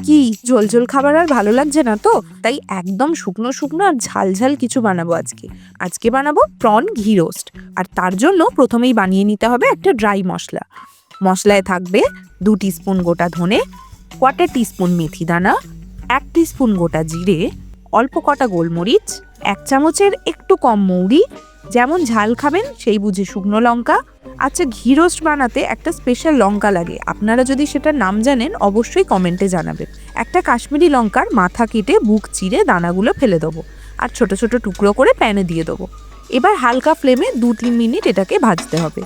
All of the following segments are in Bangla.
কি ঝোল ঝোল খাবার আর ভালো লাগছে না তো, তাই একদম শুকনো শুকনো আর ঝাল ঝাল কিছু বানাবো আজকে বানাবো প্রন ঘি রোস্ট। আর তার জন্য প্রথমেই বানিয়ে নিতে হবে একটা ড্রাই মশলা। মশলায় থাকবে 2 টিস্পুন গোটা ধনে, 1/4 টিস্পুন মেথি দানা, 1 টিস্পুন গোটা জিরে, অল্প কটা গোলমরিচ, 1 চামচের একটু কম মৌরি, যেমন ঝাল খাবেন সেই বুঝে শুকনো লঙ্কা। আচ্ছা, ঘি রোস্ট বানাতে একটা স্পেশাল লঙ্কা লাগে, আপনারা যদি সেটার নাম জানেন অবশ্যই কমেন্টে জানাবেন। একটা কাশ্মীরি লঙ্কার মাথা কেটে বুক চিরে দানাগুলো ফেলে দেবো, আর ছোট ছোট টুকরো করে প্যানে দিয়ে দেবো। এবার হালকা ফ্লেমে 2-3 মিনিট এটাকে ভাজতে হবে।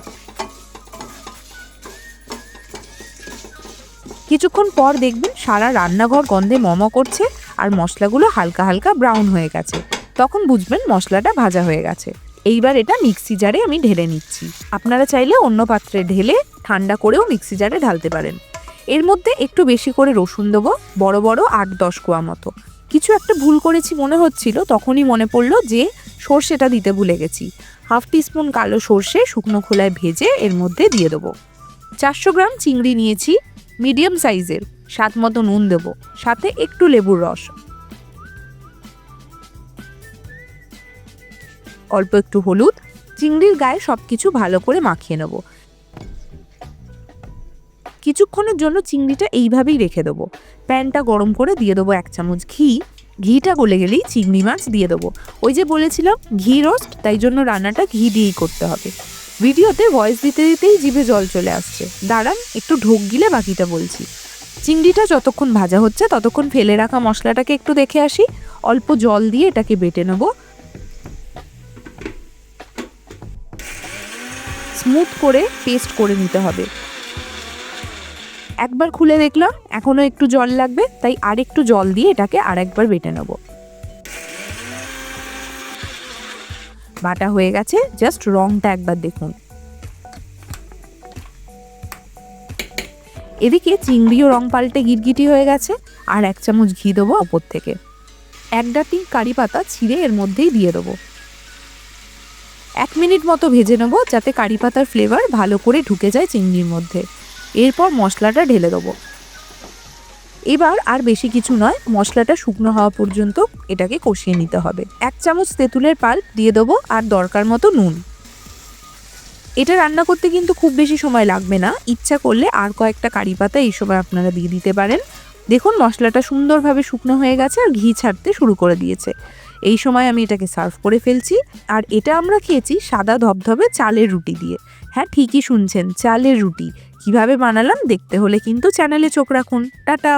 কিছুক্ষণ পর দেখবেন সারা রান্নাঘর গন্ধে মম করছে আর মশলাগুলো হালকা হালকা ব্রাউন হয়ে গেছে। তখন বুঝবেন মশলাটা ভাজা হয়ে গেছে। এইবার এটা মিক্সি জারে আমি ঢেলে নিচ্ছি। আপনারা চাইলে অন্য পাত্রে ঢেলে ঠান্ডা করেও মিক্সি জারে ঢালতে পারেন। এর মধ্যে একটু বেশি করে রসুন দেবো, বড় বড় 8-10 কোয়া মতো। কিছু একটা ভুল করেছি মনে হচ্ছিল, তখনই মনে পড়লো যে সর্ষেটা দিতে ভুলে গেছি। 1/2 টিস্পুন কালো সর্ষে শুকনো খোলায় ভেজে এর মধ্যে দিয়ে দেবো। 400 গ্রাম চিংড়ি নিয়েছি, মিডিয়াম সাইজের। স্বাদ মতো নুন দেবো, সাথে একটু লেবুর রস, অল্প একটু হলুদ। চিংড়ির গায়ে সবকিছু ভালো করে মাখিয়ে নেব। কিছুক্ষণের জন্য চিংড়িটা এইভাবেই রেখে দেবো। প্যানটা গরম করে দিয়ে দেবো 1 চামচ ঘি। ঘিটা গলে গেলেই চিংড়ি মাছ দিয়ে দেবো। ওই যে বলেছিলাম ঘি রোস্ট, তাই জন্য রান্নাটা ঘি দিয়েই করতে হবে। ভিডিওতে ভয়েস দিতে দিতেই জিভে জল চলে আসছে, দাঁড়ান একটু ঢোক গিলে বাকিটা বলছি। চিংড়িটা যতক্ষণ ভাজা হচ্ছে ততক্ষণ ফেলে রাখা মশলাটাকে একটু দেখে আসি। অল্প জল দিয়ে এটাকে বেটে নেব, স্মুথ করে পেস্ট করে নিতে হবে। একবার খুলে দেখলাম এখনো একটু জল লাগবে, তাই আর একটু জল দিয়ে এটাকে আরেকবার বেটে নেব। বাটা হয়ে গেছে, জাস্ট রংটা একবার দেখুন। এদিকে চিংড়িও রং পাল্টে গিটগিটি হয়ে গেছে। আর 1 চামচ ঘি দেবো ওপর থেকে। 1 ডাঁটি কারি পাতা ছিঁড়ে এর মধ্যেই দিয়ে দেবো। 1 মিনিট মতো ভেজে নেব, যাতে কারি পাতার ফ্লেভার ভালো করে ঢুকে যায় চিংড়ির মধ্যে। এরপর মশলাটা ঢেলে দেবো। এবার আর বেশি কিছু নয়, মশলাটা শুকনো হওয়া পর্যন্ত এটাকে কষিয়ে নিতে হবে। 1 চামচ তেঁতুলের পাল্প দিয়ে দেবো, আর দরকার মতো নুন। এটা রান্না করতে কিন্তু খুব বেশি সময় লাগবে না। ইচ্ছা করলে আর কয়েকটা কারি পাতা এই সময় আপনারা দিয়ে দিতে পারেন। দেখুন মশলাটা সুন্দরভাবে শুকনো হয়ে গেছে আর ঘি ছাড়তে শুরু করে দিয়েছে। এই সময় আমি এটাকে সার্ভ করে ফেলছি। আর এটা আমরা খেয়েছি সাদা ধবধবে চালের রুটি দিয়ে। হ্যাঁ, ঠিকই শুনছেন, চালের রুটি। কিভাবে বানালাম দেখতে হলে কিন্তু চ্যানেলে চোখ রাখুন। টাটা।